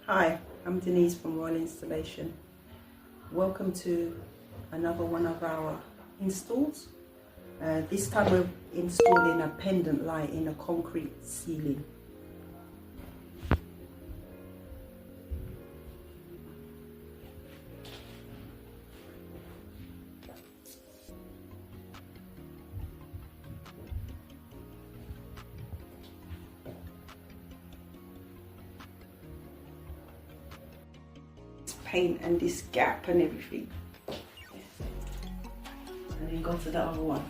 Hi, I'm Denise from Royal Installation. Welcome to another one of our installs. This time we're installing a pendant light in a concrete ceiling. Paint and this gap and everything, and then go to the other one.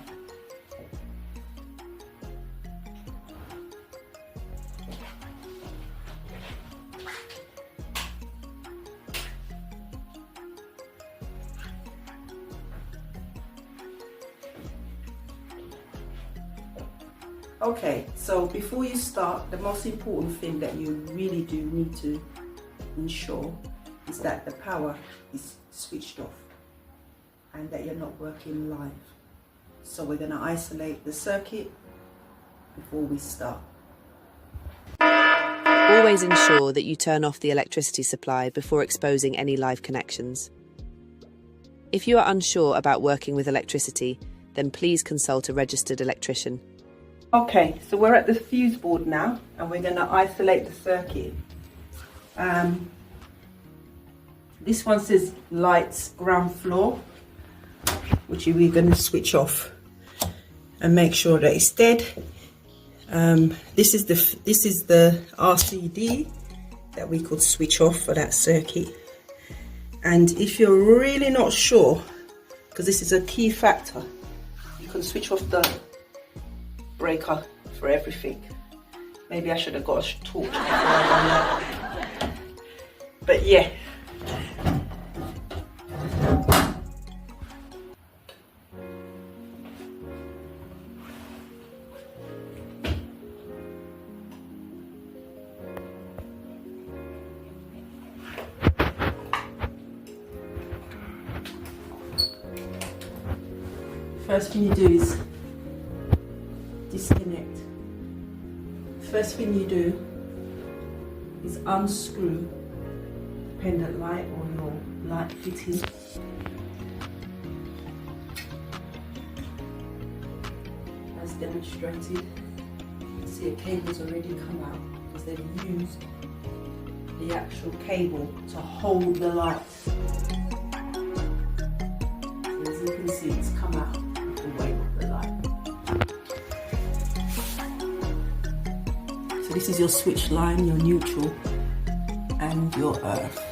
Okay, so before you start, the most important thing that you really do need to ensure is that the power is switched off and that you're not working live. So we're going to isolate the circuit before we start. Always ensure that you turn off the electricity supply before exposing any live connections. If you are unsure about working with electricity, then please consult a registered electrician. Okay, so we're at the fuse board now and we're going to isolate the circuit. This one says lights ground floor, which we're going to switch off and make sure that it's dead. This is the RCD that we could switch off for that circuit. And if you're really not sure, because this is a key factor, you can switch off the breaker for everything. Maybe I should have got a torch before I done that. But yeah. First thing you do is disconnect. First thing you do is unscrew the pendant light or your light fitting. As demonstrated, you see a cable's already come out because they've used the actual cable to hold the light. So as you can see, it's come out the weight of the light. So this is your switch line, your neutral, and your earth.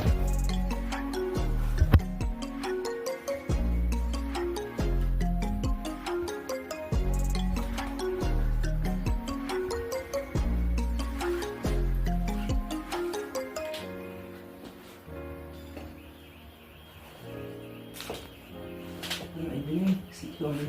Securely.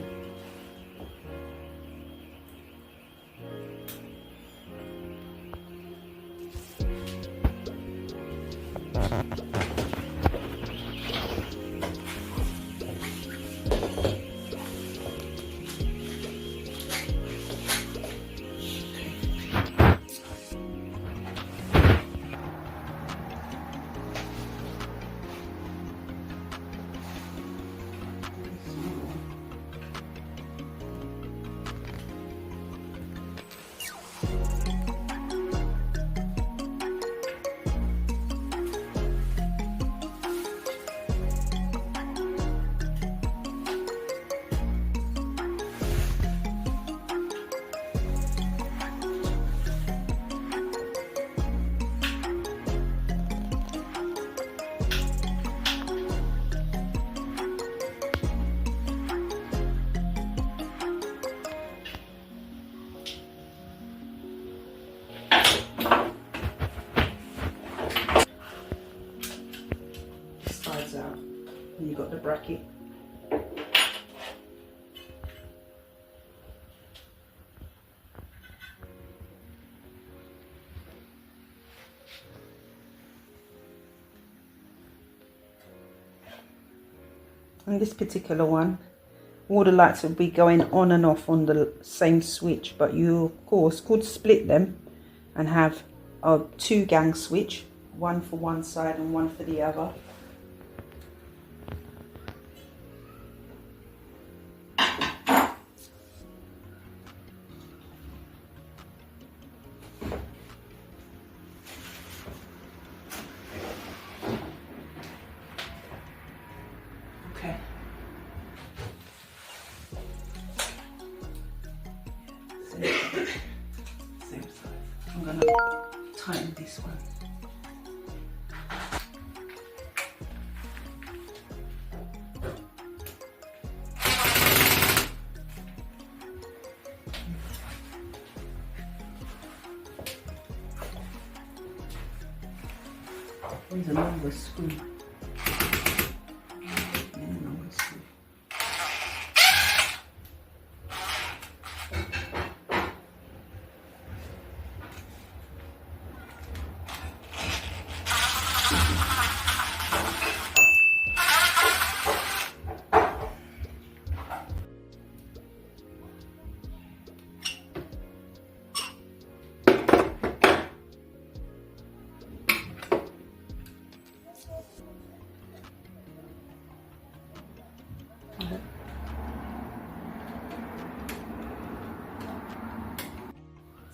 Out and you've got the bracket. And this particular one, all the lights will be going on and off on the same switch, but you of course could split them and have a 2-gang switch one for one side and one for the other. Okay. Same side. I'm gonna tighten this one. There's a longer screw.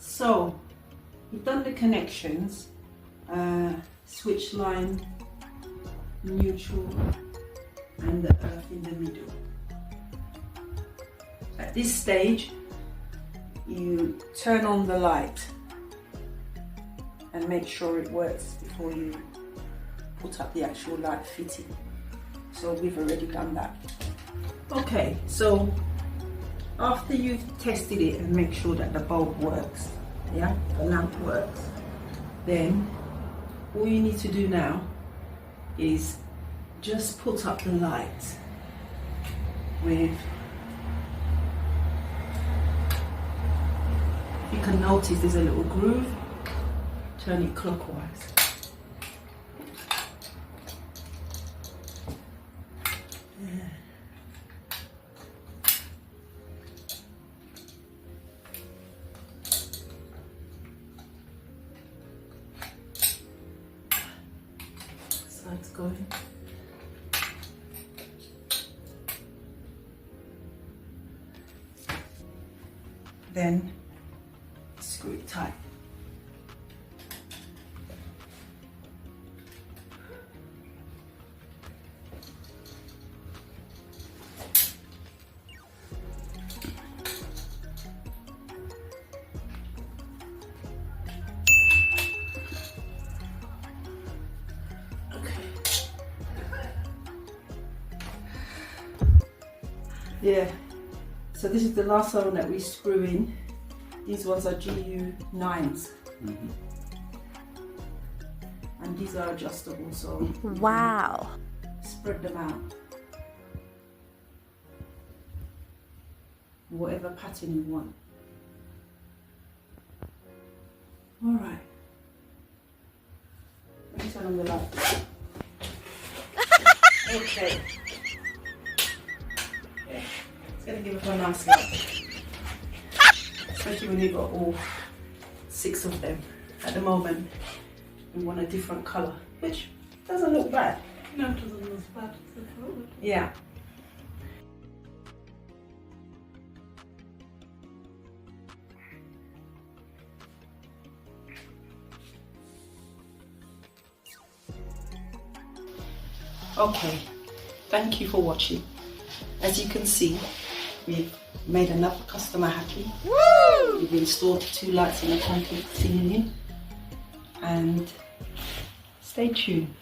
So we've done the connections, switch line, neutral, and the earth in the middle. At this stage, you turn on the light and make sure it works before you put up the actual light fitting. So we've already done that. Okay, so after you've tested it and make sure that the bulb works, yeah, the lamp works, then all you need to do now is just put up the light with, you can notice there's a little groove, turn it clockwise. Side's going. Then screw it tight. Yeah, so this is the last one that we screw in. These ones are GU9s. And these are adjustable, so wow, spread them out. Whatever pattern you want. All right. Let me turn on the light. Okay. It's going to give us a nice light, especially when you've got all 6 of them. At the moment, we want a different colour, which doesn't look bad. No, it doesn't look bad. Yeah. Okay, thank you for watching. As you can see, we've made another customer happy. Woo! We've installed 2 lights in the complete ceiling, and stay tuned.